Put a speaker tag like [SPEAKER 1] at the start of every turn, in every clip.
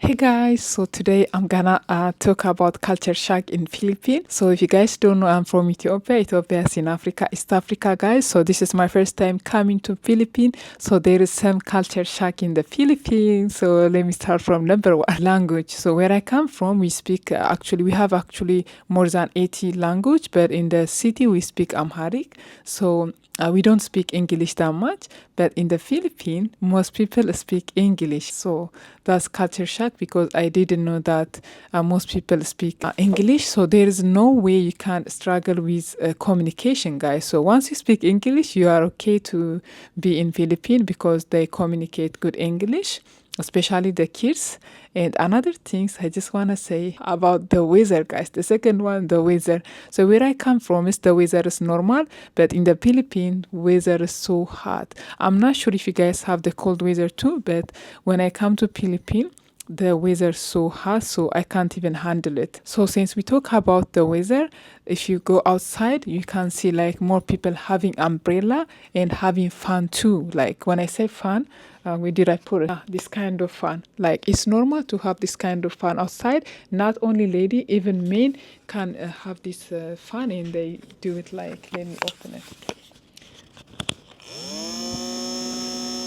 [SPEAKER 1] Hey guys, so today I'm gonna talk about culture shock in Philippines. So if you guys don't know, I'm from Ethiopia. Ethiopia is in Africa, East Africa, guys. So this is my first time coming to Philippines. So there is some culture shock in the Philippines. So let me start from number one, language. So where I come from, we speak we have actually more than 80 language, but in the city we speak Amharic. So we don't speak English that much, but in the Philippines, most people speak English. So that's culture shock because I didn't know that most people speak English. So there is no way you can struggle with communication, guys. So once you speak English, you are okay to be in Philippines because they communicate good English, especially the kids. And another things I just want to say about the weather, guys. The second one, the weather. So where I come from is the weather is normal, but in the Philippines, weather is so hot. I'm not sure if you guys have the cold weather too, but when I come to Philippines, the weather is so hot, so I can't even handle it. So since we talk about the weather, if you go outside, you can see like more people having umbrella and having fun too. Like when I say fun, where did I put it? This kind of fun. Like it's normal to have this kind of fun outside. Not only lady, even men can have this fun, and they do it like. Let me open it.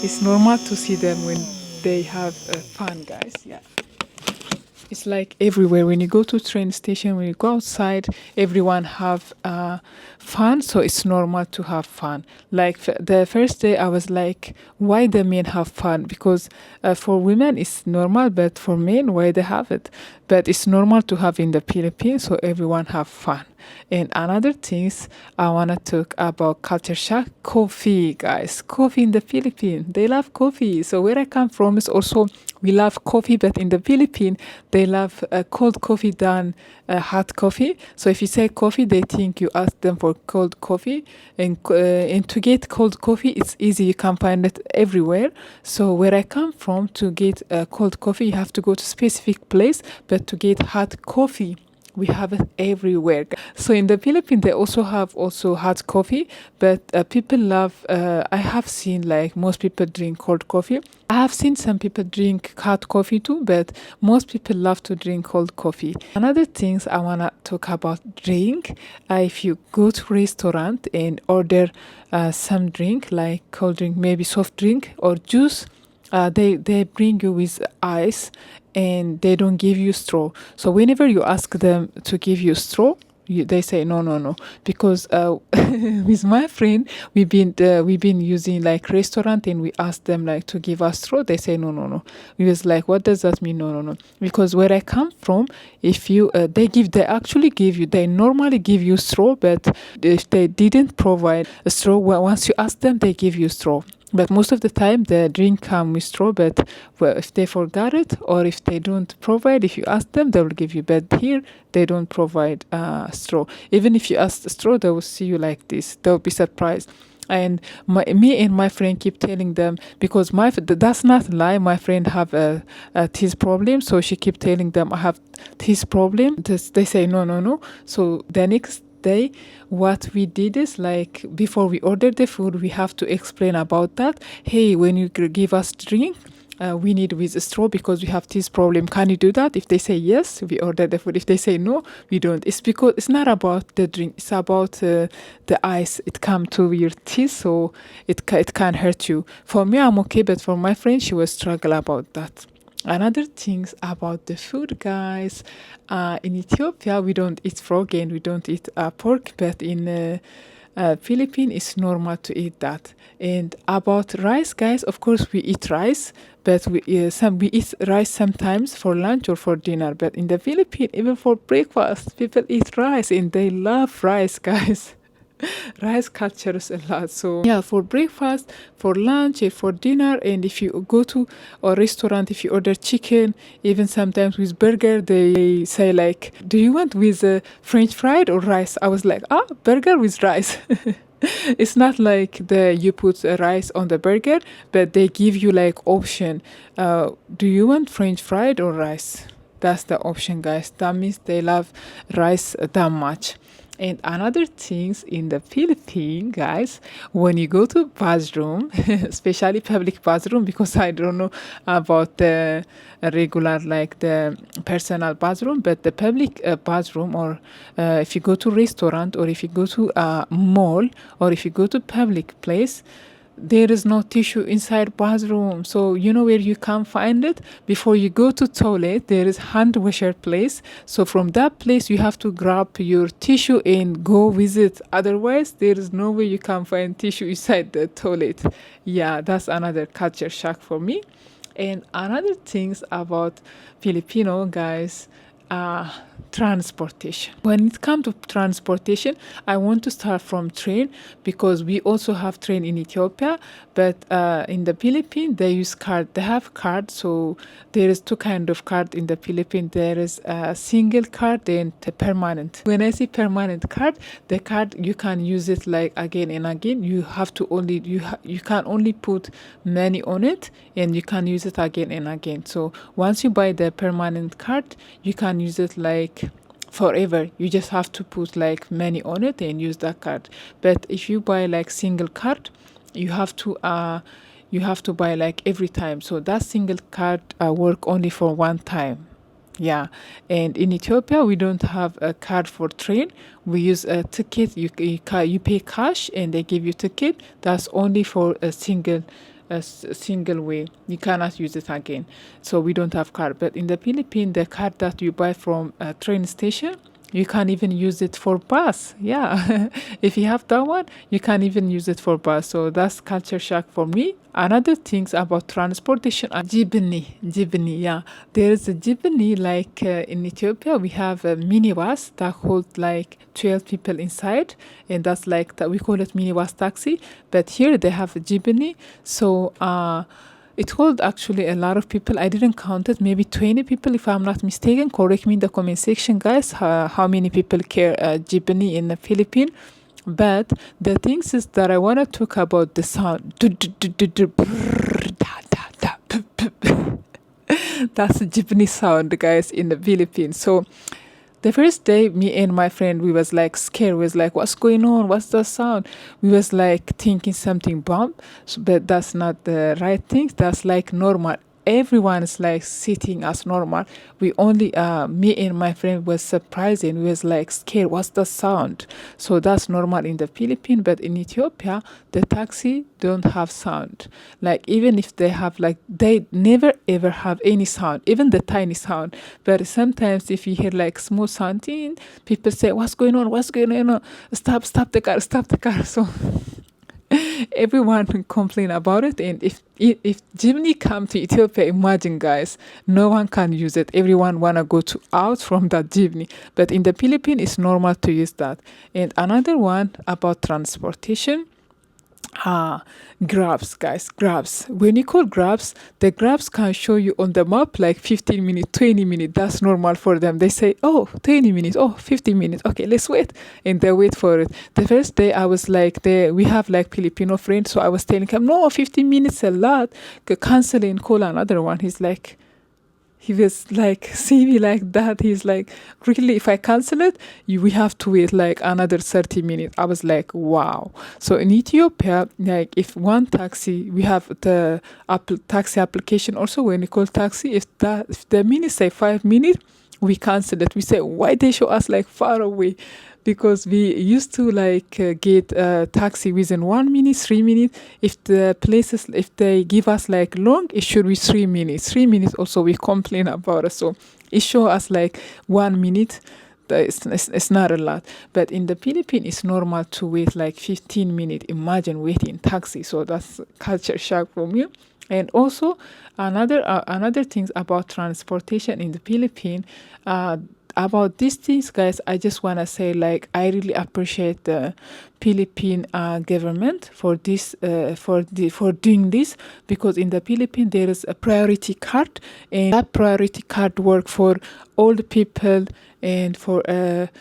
[SPEAKER 1] It's normal to see them when they have fun, guys. Yeah. It's like everywhere. When you go to train station, when you go outside, everyone have fun. So it's normal to have fun. Like the first day, I was like, why the men have fun? Because for women it's normal, but for men, why they have it? But it's normal to have in the Philippines, so everyone have fun. And another things I wanna talk about culture shock, coffee, guys. Coffee in the Philippines, they love coffee. So where I come from is also we love coffee, but in the Philippines they love cold coffee than hot coffee. So if you say coffee, they think you ask them for cold coffee, and to get cold coffee, it's easy. You can find it everywhere. So where I come from, to get cold coffee, you have to go to specific place, but to get hot coffee, we have it everywhere. So in the Philippines, they also have also hot coffee, but people love. I have seen like most people drink cold coffee. I have seen some people drink hot coffee too, but most people love to drink cold coffee. Another things I wanna talk about drink. If you go to restaurant and order some drink like cold drink, maybe soft drink or juice, they bring you with ice and they don't give you straw. So whenever you ask them to give you straw, they say no, no, no, because with my friend we've been using like restaurant and we asked them like to give us straw. They say no, no, no. We was like, what does that mean? No, no, no. Because where I come from, if you they actually give you, they normally give you straw, but if they didn't provide a straw, well, once you ask them, they give you straw. But most of the time, the drink come with straw. But well, if they forgot it or if they don't provide, if you ask them, they will give you. But here, they don't provide straw. Even if you ask the straw, they will see you like this. They'll be surprised. And me and my friend keep telling them, because that's not a lie. My friend have a teeth problem, so she keep telling them I have teeth problem. They say no, no, no. So the next day, what we did is like before we order the food, we have to explain about that. Hey, when you give us drink, we need with a straw because we have this problem. Can you do that? If they say yes, we order the food. If they say no, we don't. It's because it's not about the drink. It's about the ice. It come to your teeth, so it can hurt you. For me, I'm okay, but for my friend, she was struggle about that. Another things about the food, guys. In Ethiopia, we don't eat frog and we don't eat pork, but in Philippines, it's normal to eat that. And about rice, guys, of course we eat rice, but we eat rice sometimes for lunch or for dinner. But in the Philippines, even for breakfast, people eat rice and they love rice, guys. Rice cultures a lot. So yeah, for breakfast, for lunch, and for dinner, and if you go to a restaurant, if you order chicken, even sometimes with burger, they say like, "Do you want with French fried or rice?" I was like, burger with rice. It's not like you put rice on the burger, but they give you like option. Do you want French fried or rice? That's the option, guys. That means they love rice that much. And another things in the Philippines, guys, when you go to bathroom, especially public bathroom, because I don't know about the regular, like the personal bathroom, but the public bathroom, or if you go to restaurant, or if you go to a mall, or if you go to public place, there is no tissue inside bathroom. So you know where you can find it? Before you go to toilet, there is hand washer place. So from that place, you have to grab your tissue and go with it. Otherwise, there is no way you can find tissue inside the toilet. Yeah, that's another culture shock for me. And another things about Filipino guys, uh, transportation. When it comes to transportation, I want to start from train, because we also have train in Ethiopia, but in the Philippines they use card. They have card, so there is two kind of card in the Philippines. There is a single card and a permanent. When I say permanent card, the card you can use it like again and again. You have to only you can only put money on it, and you can use it again and again. So once you buy the permanent card, you can use it like forever. You just have to put like money on it and use that card. But if you buy like single card, you have to buy like every time. So that single card work only for one time. Yeah, and in Ethiopia we don't have a card for train. We use a ticket. You pay cash and they give you ticket. That's only for a single way. You cannot use it again. So we don't have card. But in the Philippines, the card that you buy from a train station, you can even use it for bus. Yeah, if you have that one, you can even use it for bus. So that's culture shock for me. Another things about transportation are jeepney. Yeah, there is a jeepney like in Ethiopia. We have a minibus that hold like 12 people inside, and that's like that we call it minibus taxi. But here they have a jeepney. So it hold actually a lot of people. I didn't count it, maybe 20 people if I'm not mistaken. Correct me in the comment section, guys, how many people care jeepney in the Philippines. But the things is that I want to talk about the sound. That's the jeepney sound, guys, in the Philippines. So the first day, me and my friend, we was like scared. We was like, what's going on? What's the sound? We was like thinking something bomb, but that's not the right thing. That's like normal. Everyone is like sitting as normal. We only, me and my friend was surprised and we was like scared. What's the sound? So that's normal in the Philippines, but in Ethiopia, the taxi don't have sound. Like even if they have like, they never ever have any sound, even the tiny sound. But sometimes if you hear like small sounding, people say, what's going on? What's going on? Stop the car, stop the car. So everyone complain about it, and if jeepney come to Ethiopia, imagine guys, no one can use it. Everyone wanna go to out from that jeepney, but in the Philippines it's normal to use that. And another one about transportation, grabs, guys, grabs. When you call grabs, the grabs can show you on the map like 15 minutes, 20 minutes. That's normal for them. They say, oh, 20 minutes, oh, 15 minutes. Okay, let's wait. And they wait for it. The first day I was like, we have like Filipino friends. So I was telling him, no, 15 minutes a lot. Cancel and call another one. He's like, he was like, see me like that. He's like, really, if I cancel it, we have to wait like another 30 minutes. I was like, wow. So in Ethiopia, like if one taxi, we have the taxi application also. When we call taxi, if the minutes say 5 minutes, we cancel it. We say, why they show us like far away? Because we used to like get a taxi within 1 minute, 3 minutes. If the places, if they give us like long, it should be 3 minutes. 3 minutes also we complain about it. So it show us like 1 minute. It's not a lot. But in the Philippines, it's normal to wait like 15 minutes. Imagine waiting taxi. So that's culture shock for me. And also another things about transportation in the Philippines, about these things, guys, I just want to say, like, I really appreciate the Philippine government for this, for doing this, because in the Philippines there is a priority card, and that priority card work for old people and for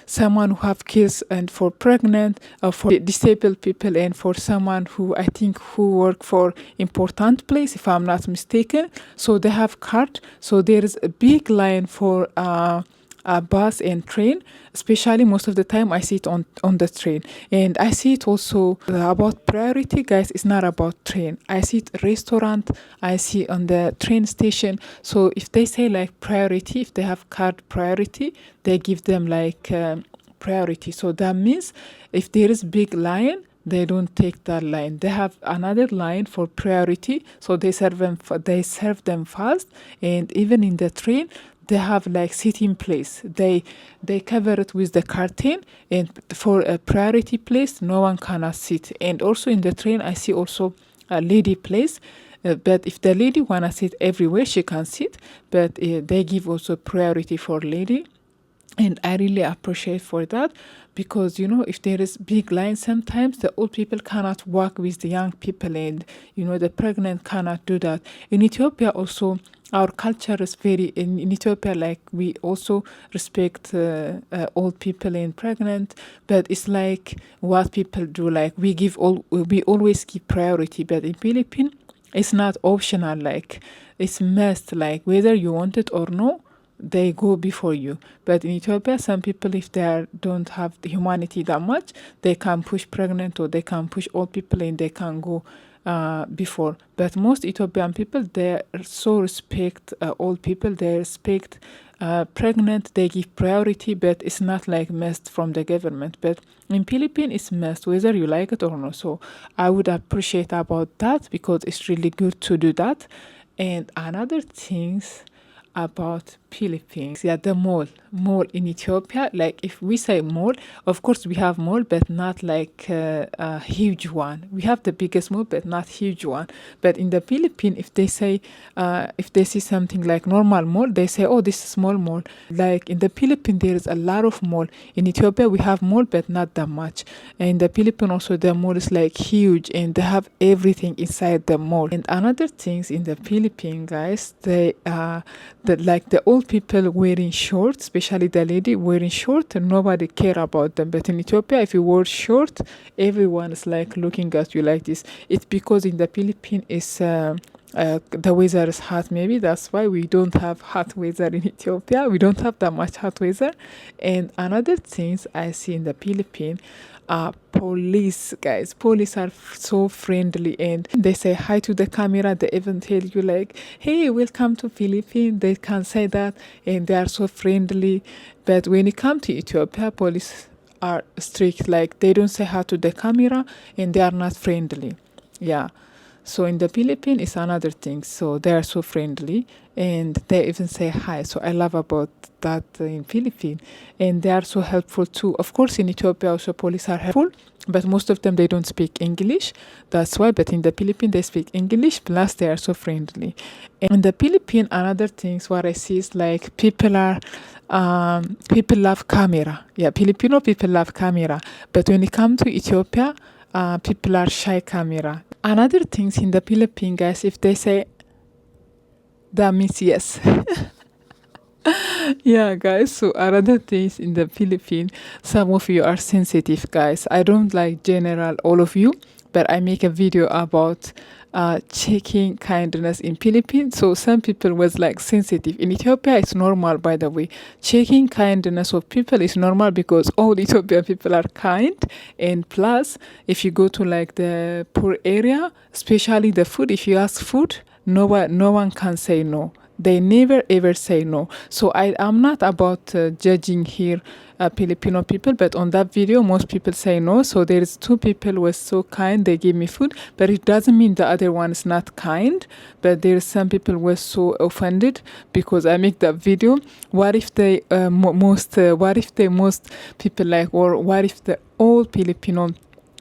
[SPEAKER 1] someone who have kids, and for pregnant, for disabled people, and for someone who I think who work for important place, if I'm not mistaken. So they have card. So there is a big line for bus and train. Especially most of the time I see it on the train. And I see it also about priority, guys. It's not about train. I see it restaurant, I see on the train station. So if they say like priority, if they have card priority, they give them like priority. So that means if there is big line, they don't take that line. They have another line for priority, so they serve them. They serve them fast, and even in the train, they have like sitting place. They cover it with the curtain, and for a priority place, no one cannot sit. And also in the train, I see also a lady place. But if the lady wanna sit everywhere, she can sit. But they give also priority for lady, and I really appreciate for that, because if there is big line, sometimes the old people cannot walk with the young people, and the pregnant cannot do that. In Ethiopia also, our culture is very in Ethiopia, like we also respect old people and pregnant, but it's like what people do, like we always give priority. But in Philippines, it's not optional, like it's must, like whether you want it or no, they go before you. But in Ethiopia, some people, if don't have the humanity that much, they can push pregnant or they can push old people, and they can go before. But most Ethiopian people, they so respect old people, they respect pregnant, they give priority, but it's not like must from the government. But in Philippines, it's must, whether you like it or not. So I would appreciate about that, because it's really good to do that. And another things about Philippines, yeah, the mall in Ethiopia. Like if we say mall, of course we have mall, but not like a huge one. We have the biggest mall, but not huge one. But in the Philippines, if they see something like normal mall, they say, oh, this is small mall. Like in the Philippines, there is a lot of mall. In Ethiopia, we have mall, but not that much. And in the Philippines also, the mall is like huge, and they have everything inside the mall. And another things in the Philippines, guys, the old people wearing shorts, especially the lady wearing short, and nobody care about them. But in Ethiopia, if you wear short, everyone is like looking at you like this. It's because in the Philippines, it's the weather is hot. Maybe that's why we don't have hot weather in Ethiopia. We don't have that much hot weather. And another things I see in the Philippines, police, guys. Police are so friendly, and they say hi to the camera. They even tell you like, hey, welcome to Philippines. They can say that, and they are so friendly. But when it comes to Ethiopia, police are strict. Like they don't say hi to the camera, and they are not friendly. Yeah. So in the Philippines, it's another thing. So they are so friendly, and they even say hi. So I love about that in Philippines, and they are so helpful too. Of course, in Ethiopia also police are helpful, but most of them they don't speak English. That's why. But in the Philippines, they speak English. Plus, they are so friendly. And in the Philippines, another things what I see is like people love camera. Yeah, Filipino people love camera. But when it comes to Ethiopia, people are shy camera. Another things in the Philippines, guys, if they say, that means yes. Yeah, guys. So another things in the Philippines, some of you are sensitive, guys. I don't like general all of you, but I make a video about checking kindness in Philippines. So some people was like sensitive. In Ethiopia, it's normal, by the way. Checking kindness of people is normal because all Ethiopian people are kind. And plus, if you go to like the poor area, especially the food, if you ask food, no one can say no. They never ever say no. So I am not about judging here Filipino people, but on that video most people say no. So there is two people who were so kind, they gave me food, but it doesn't mean the other one is not kind. But there is some people who were so offended because I make that video. What if they most people like, or what if the all Filipino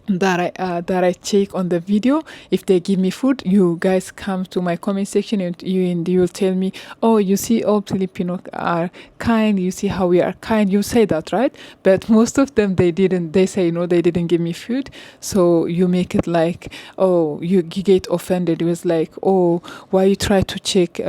[SPEAKER 1] that I check on the video, if they give me food, you guys come to my comment section, and you will tell me, oh, you see all Filipino are kind, you see how we are kind, you say that, right? But most of them, they say no, they didn't give me food. So you make it like, oh, you get offended. It was like, oh, why you try to check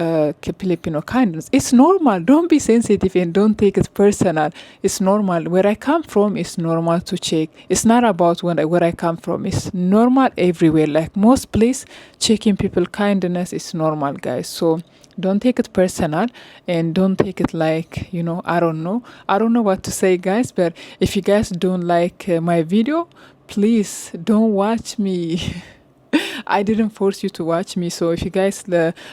[SPEAKER 1] Filipino kindness? It's normal. Don't be sensitive and don't take it personal. It's normal. Where I come from, it's normal to check. It's not about where I come from. It's normal everywhere. Like most place, checking people kindness is normal, guys. So don't take it personal, and don't take it like, I don't know what to say, guys. But if you guys don't like my video, please don't watch me. I didn't force you to watch me. So if you guys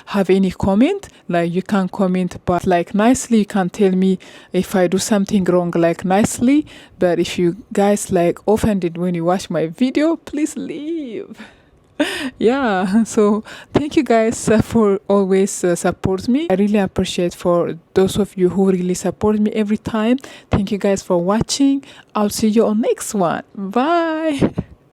[SPEAKER 1] have any comment, like, you can comment, but like nicely. You can tell me if I do something wrong, like nicely. But if you guys like offended when you watch my video, please leave. Yeah, so thank you guys for always support me. I really appreciate for those of you who really support me every time. Thank you guys for watching. I'll see you on next one. Bye.